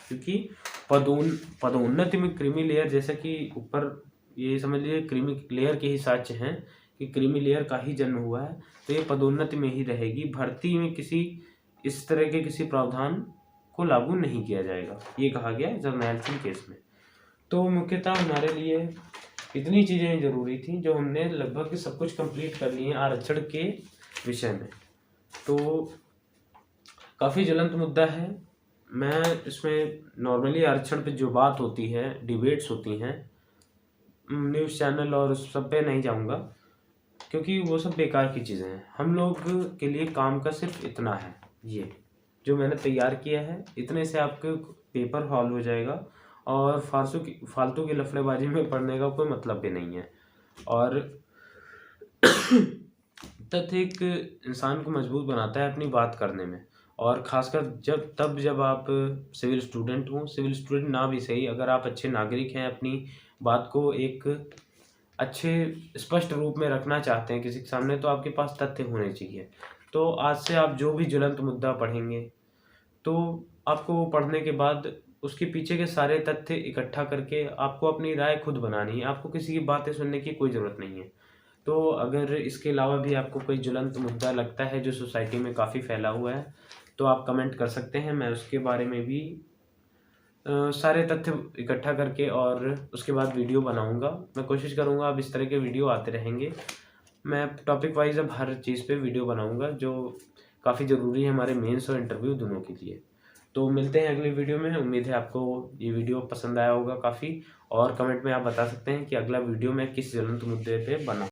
क्योंकि पदोन्नति में क्रीमी लेयर, जैसा कि ऊपर ये समझ लीजिए क्रीमी लेयर के ही साक्ष्य हैं कि क्रीमी लेयर का ही जन्म हुआ है, तो ये पदोन्नति में ही रहेगी, भर्ती में किसी इस तरह के किसी प्रावधान को लागू नहीं किया जाएगा, ये कहा गया जर्नैल सिंह केस में। तो मुख्यतः हमारे लिए इतनी चीज़ें जरूरी थी जो हमने लगभग सब कुछ कंप्लीट कर लिए हैं आरक्षण के विषय में। तो काफ़ी ज्वलंत मुद्दा है। मैं इसमें नॉर्मली आरक्षण पे जो बात होती है, डिबेट्स होती हैं, न्यूज़ चैनल और उस सब पे नहीं जाऊंगा, क्योंकि वो सब बेकार की चीज़ें हैं। हम लोग के लिए काम का सिर्फ इतना है, ये जो मैंने तैयार किया है, इतने से आपके पेपर हॉल हो जाएगा और फालतू की लफड़ेबाजी में पढ़ने का कोई मतलब भी नहीं है। और तथ्य एक इंसान को मजबूत बनाता है अपनी बात करने में, और खासकर जब आप सिविल स्टूडेंट हो, सिविल स्टूडेंट ना भी सही, अगर आप अच्छे नागरिक हैं, अपनी बात को एक अच्छे स्पष्ट रूप में रखना चाहते हैं किसी के सामने, तो आपके पास तथ्य होने चाहिए। तो आज से आप जो भी ज्वलंत मुद्दा पढ़ेंगे, तो आपको पढ़ने के बाद उसके पीछे के सारे तथ्य इकट्ठा करके आपको अपनी राय खुद बनानी है, आपको किसी की बातें सुनने की कोई ज़रूरत नहीं है। तो अगर इसके अलावा भी आपको कोई ज्वलंत मुद्दा लगता है जो सोसाइटी में काफ़ी फैला हुआ है, तो आप कमेंट कर सकते हैं, मैं उसके बारे में भी सारे तथ्य इकट्ठा करके और उसके बाद वीडियो बनाऊंगा। मैं कोशिश करूंगा अब इस तरह के वीडियो आते रहेंगे। मैं टॉपिक वाइज अब हर चीज़ पे वीडियो बनाऊंगा जो काफ़ी ज़रूरी है हमारे मेंस और इंटरव्यू दोनों के लिए। तो मिलते हैं अगली वीडियो में। उम्मीद है आपको ये वीडियो पसंद आया होगा काफ़ी, और कमेंट में आप बता सकते हैं कि अगला वीडियो मैं किस ज्वलंत मुद्दे पे बनाऊँ।